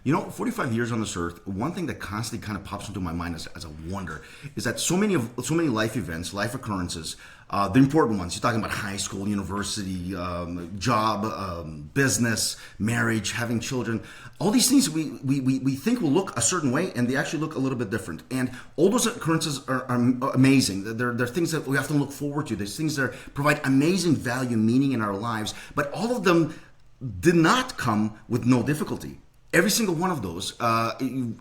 You know, 45 years on this earth, one thing that constantly kind of pops into my mind as a wonder is that so many life events, life occurrences, the important ones, you're talking about high school, university, job, business, marriage, having children, all these things we think will look a certain way, and they actually look a little bit different. And all those occurrences are amazing. They're things that we have to look forward to. There's things that provide amazing value, meaning in our lives, but all of them did not come with no difficulty. Every single one of those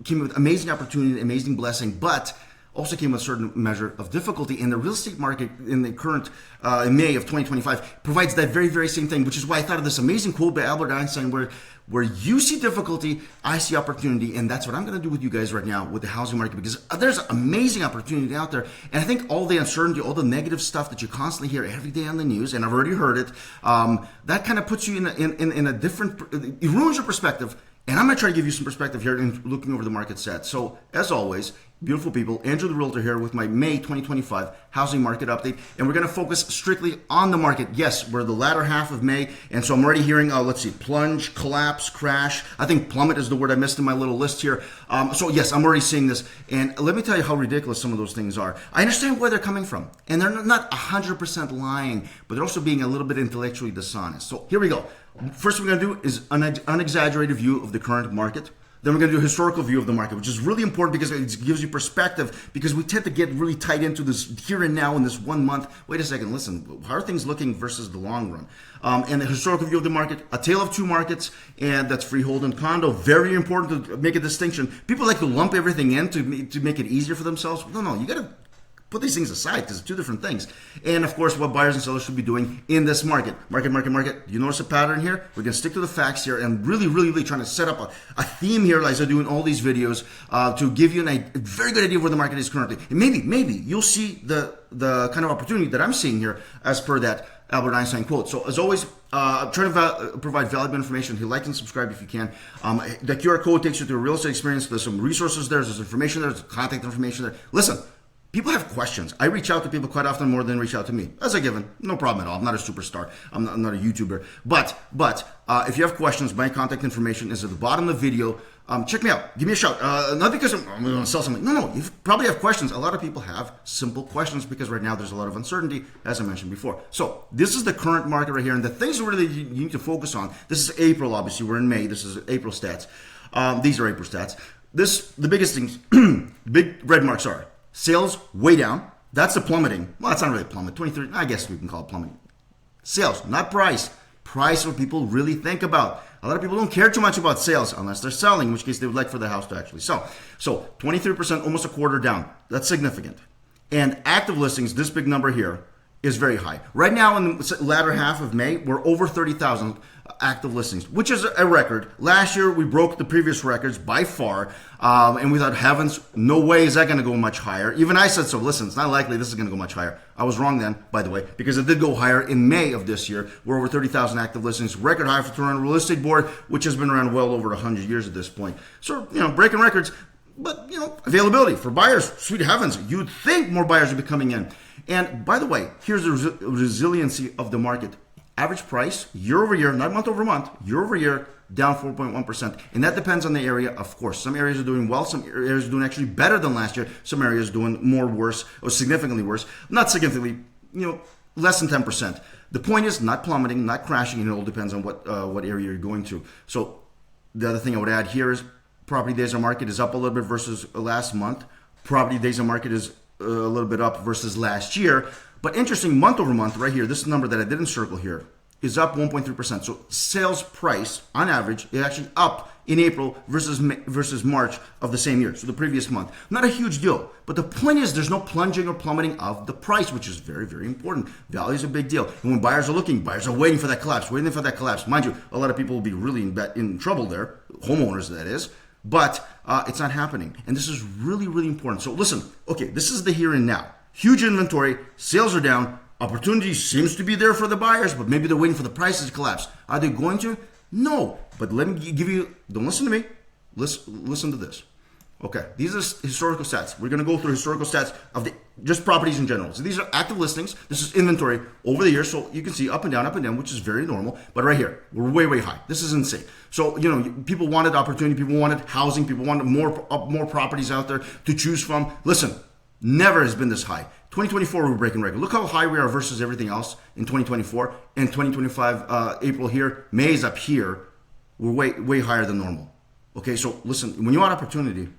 came with amazing opportunity, amazing blessing, but also came with a certain measure of difficulty. And the real estate market in the current in May of 2025 provides that very, very same thing, which is why I thought of this amazing quote by Albert Einstein where you see difficulty, I see opportunity. And that's what I'm going to do with you guys right now with the housing market, because there's amazing opportunity out there. And I think all the uncertainty, all the negative stuff that you constantly hear every day on the news, and I've already heard it, that kind of puts you in a different, it ruins your perspective. And I'm going to try to give you some perspective here in looking over the market set. So, as always, beautiful people, Andrew the Realtor here with my May 2025 housing market update. And we're going to focus strictly on the market. Yes, we're the latter half of May. And so I'm already hearing, let's see, plunge, collapse, crash. I think plummet is the word I missed in my little list here. So, yes, I'm already seeing this. And let me tell you how ridiculous some of those things are. I understand where they're coming from. And they're not 100% lying, but they're also being a little bit intellectually dishonest. So, here we go. First, we're going to do is an unexaggerated view of the current market. Then we're going to do a historical view of the market, which is really important because it gives you perspective, because we tend to get really tied into this here and now in this 1 month. Wait a second, listen, how are things looking versus the long run? And the historical view of the market, a tale of two markets, and that's Freehold and Condo. Very important to make a distinction. People like to lump everything in to make it easier for themselves. No, you got to put these things aside because it's two different things. And of course, what buyers and sellers should be doing in this market. You notice a pattern here? We're going to stick to the facts here and really trying to set up a theme here as I do in all these videos to give you a very good idea of where the market is currently. And maybe you'll see the kind of opportunity that I'm seeing here as per that Albert Einstein quote. So as always, try to provide valuable information. Like and subscribe if you can. The QR code takes you to a real estate experience. There's some resources there. There's information there. There's contact information there. Listen. People have questions. I reach out to people quite often more than reach out to me. As a given, no problem at all. I'm not a superstar. I'm not a YouTuber. But if you have questions, my contact information is at the bottom of the video. Check me out. Give me a shout. Not because I'm going to sell something. No. You probably have questions. A lot of people have simple questions because right now there's a lot of uncertainty, as I mentioned before. So this is the current market right here. And the things really you need to focus on. This is April, obviously. We're in May. This is April stats. These are April stats. The biggest things, big red marks are sales way down. That's the plummeting. Well, it's not really a plummet. 23, I guess we can call it plummeting. Sales, not price. Price is what people really think about. A lot of people don't care too much about sales unless they're selling, in which case they would like for the house to actually sell. So 23%, almost a quarter down. That's significant. And active listings, this big number here, is very high. Right now in the latter half of May, we're over 30,000 active listings, which is a record. Last year, we broke the previous records by far, and we thought, heavens, no way is that going to go much higher. Even I said so. Listen, it's not likely this is going to go much higher. I was wrong then, by the way, because it did go higher in May of this year. We're over 30,000 active listings, record high for Toronto Real Estate Board, which has been around well over 100 years at this point. So, breaking records. But, availability for buyers, sweet heavens, you'd think more buyers would be coming in. And by the way, here's the resiliency of the market. Average price, year over year, not month over month, year over year, down 4.1%. And that depends on the area, of course. Some areas are doing well, some areas are doing actually better than last year, some areas are doing worse, or significantly worse. Not significantly, less than 10%. The point is not plummeting, not crashing, and it all depends on what area you're going to. So the other thing I would add here is property days on market is up a little bit versus last month. Property days on market is a little bit up versus last year. But interesting, month over month, right here, this number that I didn't circle here is up 1.3%. So sales price, on average, is actually up in April versus March of the same year, so the previous month. Not a huge deal. But the point is there's no plunging or plummeting of the price, which is very, very important. Value is a big deal. And when buyers are looking, buyers are waiting for that collapse, Mind you, a lot of people will be really in trouble there, homeowners that is. But it's not happening. And this is really, really important. So listen, okay, this is the here and now. Huge inventory, sales are down, opportunity seems to be there for the buyers, but maybe they're waiting for the prices to collapse. Are they going to? No. But let me give you, don't listen to me, listen to this. Okay, these are historical stats. We're going to go through historical stats of the just properties in general. So these are active listings. This is inventory over the years. So you can see up and down, which is very normal. But right here, we're way, way high. This is insane. So, people wanted opportunity. People wanted housing. People wanted more properties out there to choose from. Listen, never has been this high. 2024, we're breaking record. Look how high we are versus everything else in 2024. And 2025, April here, May is up here. We're way, way higher than normal. Okay, so listen, when you want opportunity,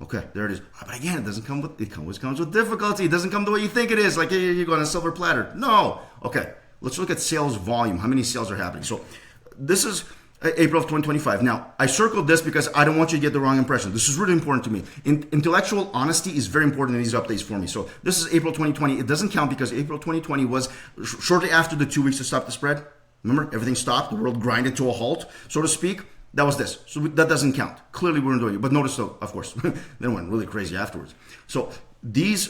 okay, there it is. But again, it always comes with difficulty. It doesn't come the way you think it is. Like, hey, you're going on a silver platter. No. Okay, let's look at sales volume. How many sales are happening? So this is April of 2025. Now, I circled this because I don't want you to get the wrong impression. This is really important to me. Intellectual honesty is very important in these updates for me. So this is April 2020. It doesn't count because April 2020 was shortly after the 2 weeks to stop the spread. Remember, everything stopped. The world grinded to a halt, so to speak. That was this. So that doesn't count. Clearly, we weren't doing it. But notice, though, of course, they went really crazy afterwards. So these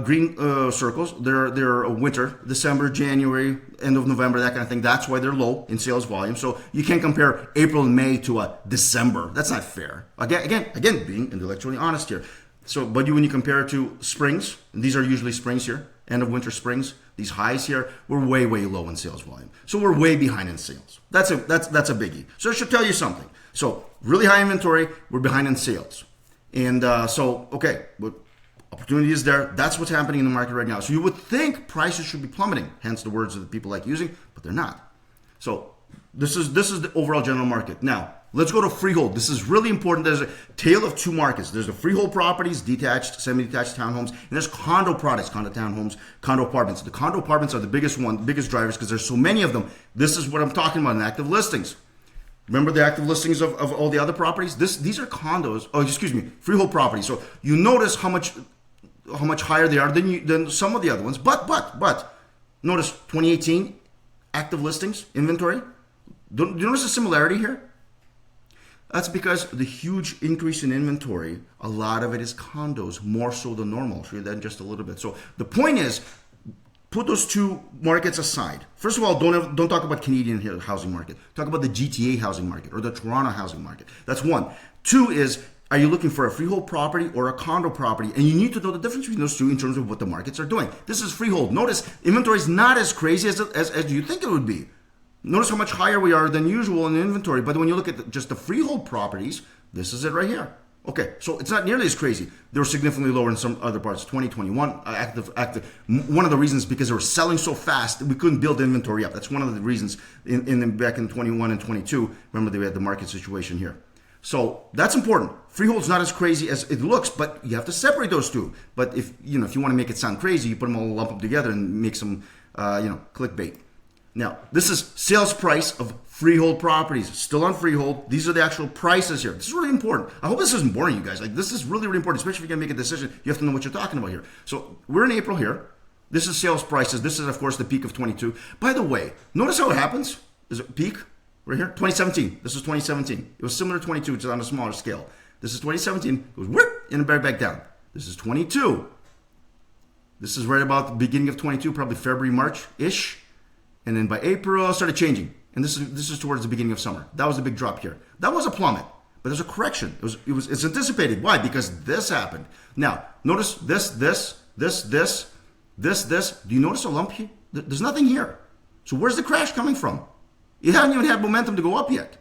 green circles, they're winter, December, January, end of November, that kind of thing. That's why they're low in sales volume. So you can't compare April and May to a December. That's not fair. Again, being intellectually honest here. So, but when you compare it to springs, and these are usually springs here, end of winter springs, these highs here, we're way, way low in sales volume. So we're way behind in sales. That's a biggie. So it should tell you something. So really high inventory, we're behind in sales. And okay, but opportunity is there. That's what's happening in the market right now. So you would think prices should be plummeting, hence the words that people like using, but they're not. So this is the overall general market. Now, let's go to freehold. This is really important. There's a tale of two markets. There's the freehold properties, detached, semi-detached townhomes, and there's condo products, condo townhomes, condo apartments. The condo apartments are the biggest drivers because there's so many of them. This is what I'm talking about in active listings. Remember the active listings of all the other properties? These are condos. Oh, excuse me, freehold properties. So you notice how much higher they are than some of the other ones. But notice 2018 active listings inventory. Do you notice a similarity here? That's because the huge increase in inventory, a lot of it is condos, more so than normal. I'll show you that in just a little bit. So the point is, put those two markets aside. First of all, don't talk about Canadian housing market. Talk about the GTA housing market or the Toronto housing market. That's one. Two is, are you looking for a freehold property or a condo property? And you need to know the difference between those two in terms of what the markets are doing. This is freehold. Notice inventory is not as crazy as you think it would be. Notice how much higher we are than usual in inventory. But when you look at just the freehold properties, this is it right here. Okay, so it's not nearly as crazy. They were significantly lower in some other parts. 2021 active. One of the reasons because they were selling so fast, we couldn't build inventory up. That's one of the reasons back in 21 and 22. Remember, they had the market situation here. So that's important. Freehold's not as crazy as it looks, but you have to separate those two. But if you want to make it sound crazy, you put them all lump them together and make some clickbait. Now, this is sales price of freehold properties. Still on freehold. These are the actual prices here. This is really important. I hope this isn't boring, you guys. Like, this is really, really important, especially if you're going to make a decision. You have to know what you're talking about here. So we're in April here. This is sales prices. This is, of course, the peak of 22. By the way, notice how it happens. Is it peak right here? 2017. This is 2017. It was similar to 22, which is on a smaller scale. This is 2017. It goes whoop, and back down. This is 22. This is right about the beginning of 22, probably February, March-ish. And then by April, it started changing. And this is towards the beginning of summer. That was a big drop here. That was a plummet, but there's a correction. It's anticipated. Why? Because this happened. Now, notice this. Do you notice a lump here? There's nothing here. So where's the crash coming from? You haven't even had momentum to go up yet.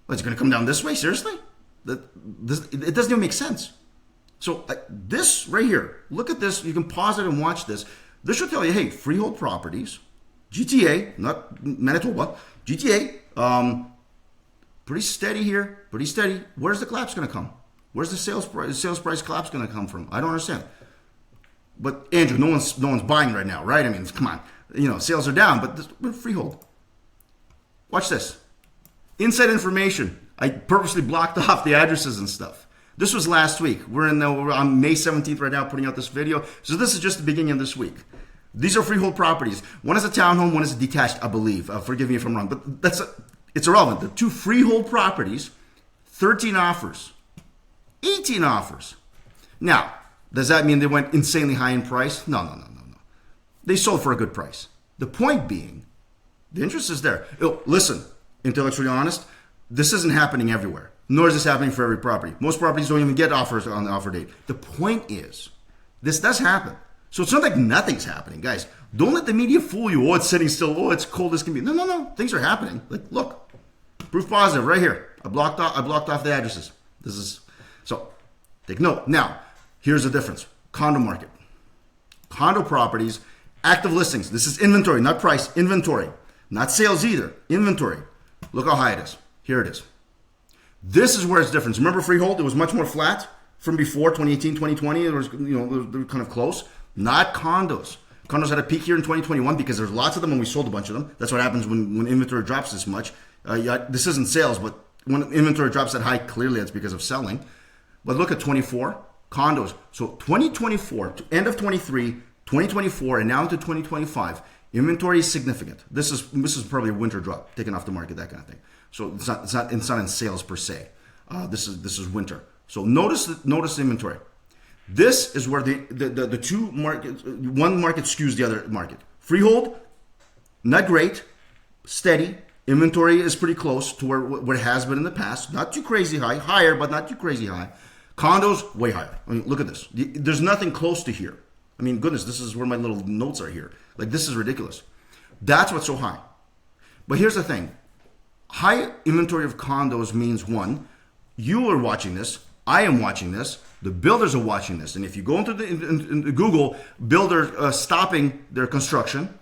Well, it's going to come down this way? Seriously? It doesn't even make sense. So this right here, look at this. You can pause it and watch this. This should tell you, hey, freehold properties, GTA, not Manitoba, GTA, pretty steady here, pretty steady. Where's the collapse going to come? Where's the sales price collapse going to come from? I don't understand. But Andrew, no one's buying right now, right? I mean, come on, sales are down, but we're freehold. Watch this. Inside information. I purposely blocked off the addresses and stuff. This was last week. We're on May 17th right now, putting out this video. So this is just the beginning of this week. These are freehold properties. One is a townhome, one is a detached, I believe. Forgive me if I'm wrong, but it's irrelevant. The two freehold properties, 13 offers, 18 offers. Now, does that mean they went insanely high in price? No. They sold for a good price. The point being, the interest is there. Listen, intellectually honest, this isn't happening everywhere. nor is this happening for every property. Most properties don't even get offers on the offer date. The point is, this does happen. So it's not like nothing's happening, guys. Don't let the media fool you. Oh, it's sitting still. Oh, it's cold as can be. No. Things are happening. Like, look, proof positive right here. I blocked off the addresses. This is so. Take note. Now, here's the difference. Condo market. Condo properties, active listings. This is inventory, not price. Inventory, not sales either. Inventory. Look how high it is. Here it is. This is where it's different. Remember Freehold? It was much more flat from before 2018, 2020. It was, they were kind of close. Not condos. Condos had a peak here in 2021 because there's lots of them and we sold a bunch of them. That's what happens when inventory drops this much. This isn't sales, but when inventory drops that high, clearly that's because of selling. But look at 24 condos. So 2024, end of 23, 2024, and now into 2025, inventory is significant. This is probably a winter drop, taken off the market, that kind of thing. So it's not in sales per se. This is winter. So notice the inventory. This is where the two markets, one market skews the other market. Freehold, not great, steady. Inventory is pretty close to where it has been in the past. Not too crazy high, higher, but not too crazy high. Condos, way higher. I mean, look at this. There's nothing close to here. I mean, goodness, this is where my little notes are here. Like, this is ridiculous. That's what's so high. But here's the thing. High inventory of condos means, one, you are watching this. I am watching this. The builders are watching this. And if you go into Google, builders stopping their construction,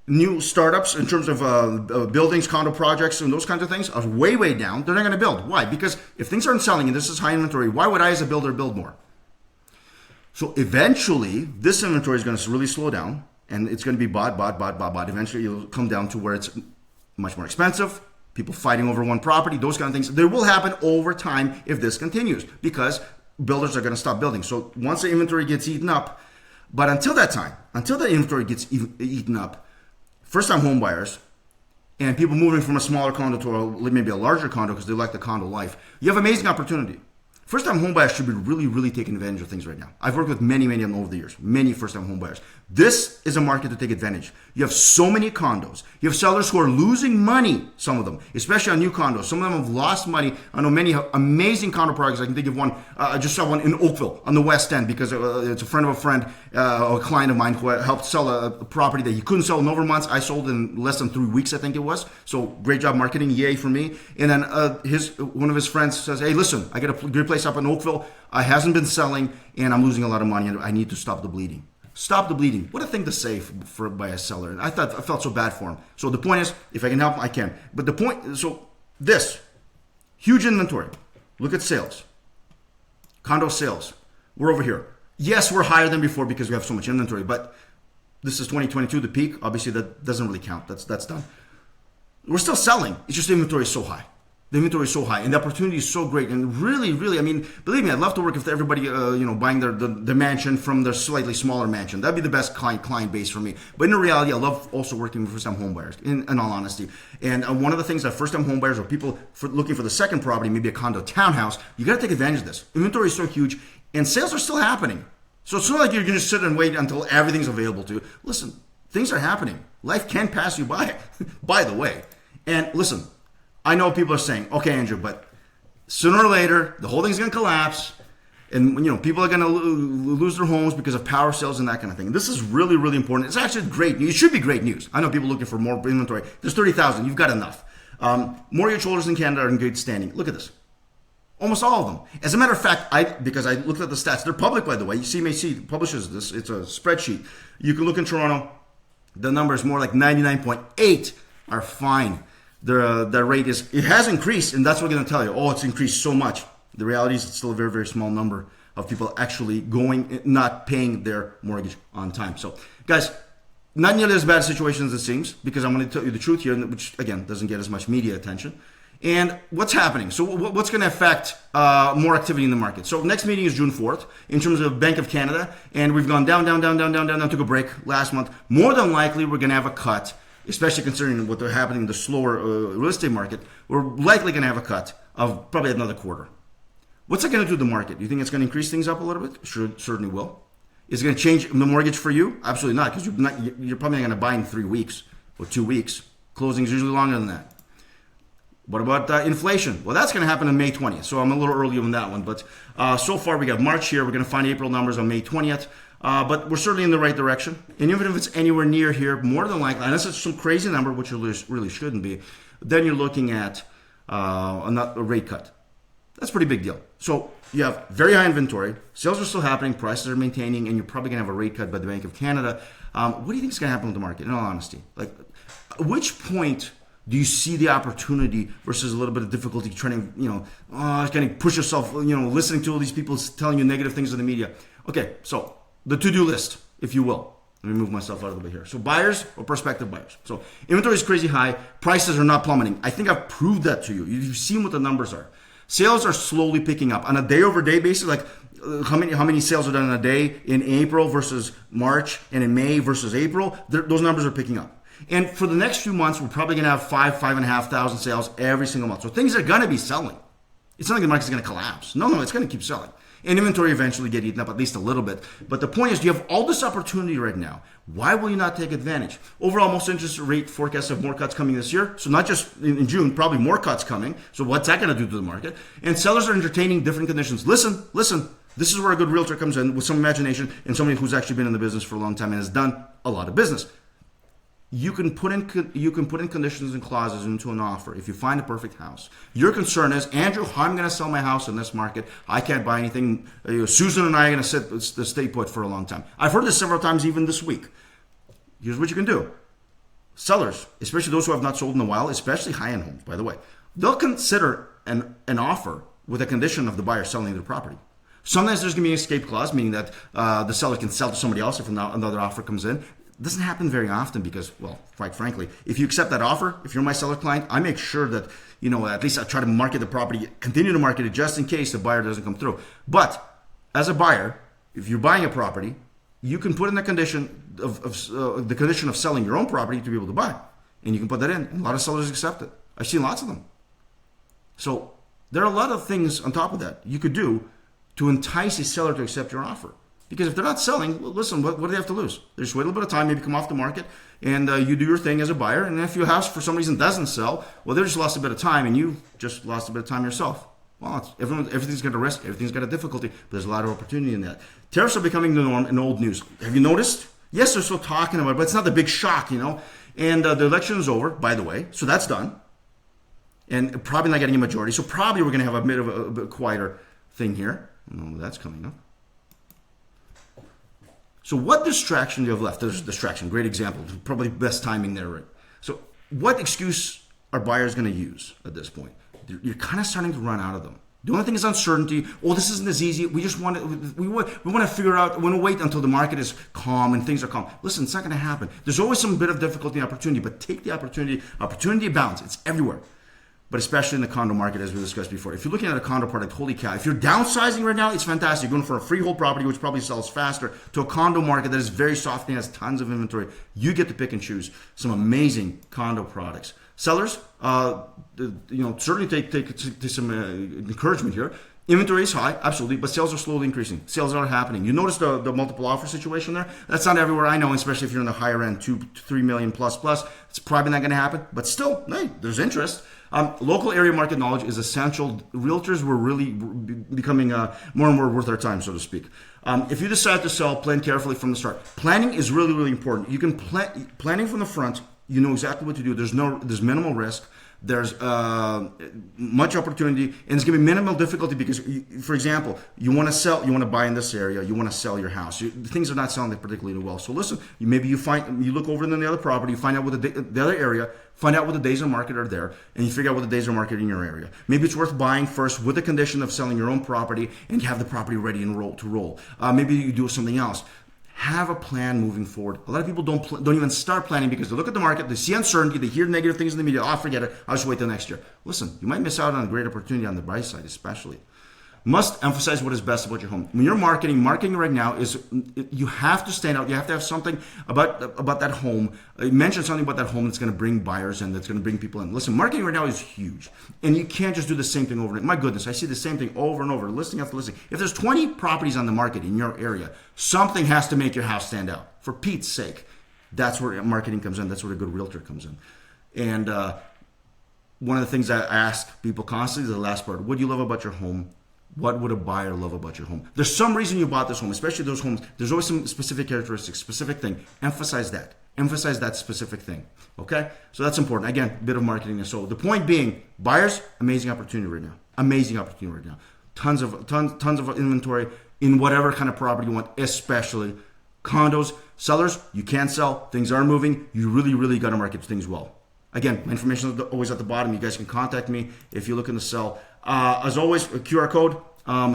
new startups in terms of buildings, condo projects, and those kinds of things are way down. They're not going to build. Why? Because if things aren't selling and this is high inventory, why would I as a builder build more? So eventually, this inventory is going to really slow down, and it's going to be bought. Eventually, it'll come down to where it's much more expensive. People fighting over one property, those kind of things. There will happen over time if this continues because builders are going to stop building. So once the inventory gets eaten up, but until that time, until the inventory gets eaten up, first-time home buyers and people moving from a smaller condo to maybe a larger condo because they like the condo life, you have amazing opportunity. First-time home buyers should be really taking advantage of things right now. I've worked with many of them over the years, many first-time home buyers. This is a market to take advantage. You have so many condos. You have sellers who are losing money, some of them, especially on new condos. Some of them have lost money. I know many amazing condo projects. I can think of one. I just saw one in Oakville on the West End because it's a friend of a friend, a client of mine who helped sell a property that he couldn't sell in over months. I sold in less than 3 weeks, I think it was. So great job marketing. Yay for me. And then one of his friends says, hey, listen, I got a great place up in Oakville. It hasn't been selling and I'm losing a lot of money and I need to stop the bleeding. Stop the bleeding. What a thing to say by a seller. I felt so bad for him. So the point is, if I can help, I can. But the point, so this, huge inventory. Look at sales. Condo sales. We're over here. Yes, we're higher than before because we have so much inventory, but this is 2022, the peak. Obviously, that doesn't really count. That's done. We're still selling. It's just the inventory is so high. The inventory is so high, and the opportunity is so great. And really, I mean, believe me, I'd love to work with everybody, buying the mansion from their slightly smaller mansion. That'd be the best client base for me. But in reality, I love also working with first-time home buyers, in all honesty. And one of the things that first-time home buyers or people looking for the second property, maybe a condo townhouse, you got to take advantage of this. Inventory is so huge, and sales are still happening. So it's not like you're going to sit and wait until everything's available to you. Listen, things are happening. Life can pass you by, by the way. And listen, I know people are saying, okay, Andrew, but sooner or later, the whole thing's going to collapse. And, people are going to lose their homes because of power sales and that kind of thing. This is really important. It's actually great news. It should be great news. I know people looking for more inventory. There's 30,000. You've got enough. Mortgage holders in Canada are in good standing. Look at this. Almost all of them. As a matter of fact, because I looked at the stats, they're public, by the way. CMHC publishes this. It's a spreadsheet. You can look in Toronto. The number is more like 99.8 are fine. The rate it has increased, and that's what we're going to tell you. Oh, it's increased so much. The reality is it's still a very small number of people actually not paying their mortgage on time. So, guys, not nearly as bad a situation as it seems, because I'm going to tell you the truth here, which, again, doesn't get as much media attention. And what's happening? So what's going to affect more activity in the market? So next meeting is June 4th in terms of Bank of Canada, and we've gone down, took a break last month. More than likely, we're going to have a cut, especially considering what they're happening in the slower real estate market. We're likely going to have a cut of probably another quarter. What's it going to do to the market? Do you think it's going to increase things up a little bit? Sure, certainly will. Is it going to change the mortgage for you? Absolutely not, because you're probably not going to buy in 3 weeks or 2 weeks. Closing is usually longer than that. What about inflation? Well, that's going to happen on May 20th, so I'm a little early on that one. But so far, we got March here. We're going to find April numbers on May 20th. But we're certainly in the right direction. And even if it's anywhere near here, more than likely, unless it's some crazy number, which it really shouldn't be, then you're looking at a rate cut. That's a pretty big deal. So you have very high inventory, sales are still happening, prices are maintaining, and you're probably going to have a rate cut by the Bank of Canada. What do you think is going to happen with the market, in all honesty? Like, at which point do you see the opportunity versus a little bit of difficulty trying to, kind of push yourself, listening to all these people telling you negative things in the media? Okay, so the to-do list, if you will. Let me move myself out of the way here. So buyers or prospective buyers. So inventory is crazy high. Prices are not plummeting. I think I've proved that to you. You've seen what the numbers are. Sales are slowly picking up on a day-over-day basis. Like how many sales are done in a day in April versus March, and in May versus April. Those numbers are picking up. And for the next few months, we're probably going to have 5,500 sales every single month. So things are going to be selling. It's not like the market's going to collapse. No, it's going to keep selling. And inventory eventually get eaten up at least a little bit. But the point is, you have all this opportunity right now. Why will you not take advantage? Overall, most interest rate forecasts have more cuts coming this year. So not just in June, probably more cuts coming. So what's that going to do to the market? And sellers are entertaining different conditions. Listen. This is where a good realtor comes in with some imagination and somebody who's actually been in the business for a long time and has done a lot of business. You can put in conditions and clauses into an offer if you find a perfect house. Your concern is, Andrew, how am I going to sell my house in this market? I can't buy anything. Susan and I are going to stay put for a long time. I've heard this several times even this week. Here's what you can do. Sellers, especially those who have not sold in a while, especially high-end homes, by the way, they'll consider an offer with a condition of the buyer selling their property. Sometimes there's going to be an escape clause, meaning that the seller can sell to somebody else if another offer comes in. It doesn't happen very often because, well, quite frankly, if you accept that offer, if you're my seller client, I make sure that, at least I try to market the property, continue to market it just in case the buyer doesn't come through. But as a buyer, if you're buying a property, you can put in the condition of selling your own property to be able to buy. And you can put that in. And a lot of sellers accept it. I've seen lots of them. So there are a lot of things on top of that you could do to entice a seller to accept your offer. Because if they're not selling, well, listen, what do they have to lose? They just wait a little bit of time, maybe come off the market, and you do your thing as a buyer. And if your house for some reason doesn't sell, well, they just lost a bit of time, and you just lost a bit of time yourself. Well, everything's got a risk, everything's got a difficulty, but there's a lot of opportunity in that. Tariffs are becoming the norm and old news. Have you noticed? Yes, they're still talking about it, but it's not the big shock, And the election is over, by the way, so that's done. And probably not getting a majority, so probably we're going to have a bit of a bit quieter thing here. That's coming up. So what distraction do you have left? There's distraction, great example. Probably best timing there, right? So what excuse are buyers going to use at this point? You're kind of starting to run out of them. The only thing is uncertainty. Oh, this isn't as easy. We just want to figure out. We want to wait until the market is calm and things are calm. Listen, it's not going to happen. There's always some bit of difficulty and opportunity, but take the opportunity. Opportunity abounds. It's everywhere. But especially in the condo market, as we discussed before. If you're looking at a condo product, holy cow. If you're downsizing right now, it's fantastic. You're going for a freehold property, which probably sells faster, to a condo market that is very soft and has tons of inventory. You get to pick and choose some amazing condo products. Sellers, certainly take some encouragement here. Inventory is high, absolutely, but sales are slowly increasing. Sales are happening. You notice the multiple offer situation there? That's not everywhere, I know, especially if you're in the higher end, 2 to 3 million plus. It's probably not going to happen, but still, hey, there's interest. Local area market knowledge is essential. Realtors were really becoming more and more worth our time, so to speak. If you decide to sell, plan carefully from the start. Planning is really, really important. You can planning from the front. You know exactly what to do. There's minimal risk. There's much opportunity, and it's going to be minimal difficulty because, for example, you want to buy in this area, you want to sell your house. Things are not selling particularly well. So listen, you look over in the other property, you find out what the other area, find out what the days on market are there, and you figure out what the days on market in your area. Maybe it's worth buying first with the condition of selling your own property, and you have the property ready and roll. Maybe you do something else. Have a plan moving forward. A lot of people don't even start planning because they look at the market, they see uncertainty, they hear negative things in the media. Oh, forget it. I'll just wait till next year. Listen, you might miss out on a great opportunity on the buy side, especially. Must emphasize what is best about your home. When you're marketing right now you have to stand out. You have to have something about that home. Mention something about that home that's going to bring buyers in, that's going to bring people in. Listen, marketing right now is huge. And you can't just do the same thing over and over. My goodness, I see the same thing over and over, listing after listing. If there's 20 properties on the market in your area, something has to make your house stand out. For Pete's sake. That's where marketing comes in. That's where a good realtor comes in. And one of the things I ask people constantly is the last part. What do you love about your home? What would a buyer love about your home? There's some reason you bought this home, especially those homes. There's always some specific characteristics, specific thing. Emphasize that. Emphasize that specific thing. Okay? So that's important. Again, a bit of marketing. So the point being, buyers, amazing opportunity right now. Amazing opportunity right now. Tons of inventory in whatever kind of property you want, especially condos. Sellers, you can't sell. Things are moving. You really got to market things well. Again, my information is always at the bottom. You guys can contact me if you're looking to sell. As always, a QR code.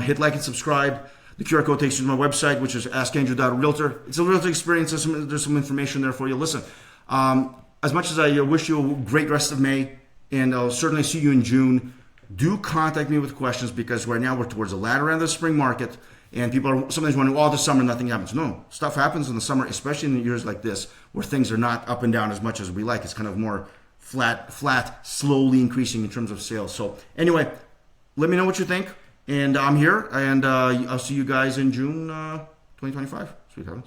Hit like and subscribe. The QR code takes you to my website, which is askandrew.realtor. It's a realtor experience. There's some information there for you. Listen, as much as I wish you a great rest of May, and I'll certainly see you in June, do contact me with questions, because right now we're towards the latter end of the spring market, and people are sometimes wondering, oh, this summer nothing happens. No, stuff happens in the summer, especially in years like this, where things are not up and down as much as we like. It's kind of more flat, slowly increasing in terms of sales. So anyway, let me know what you think. And I'm here, and I'll see you guys in June 2025. Sweet heavens.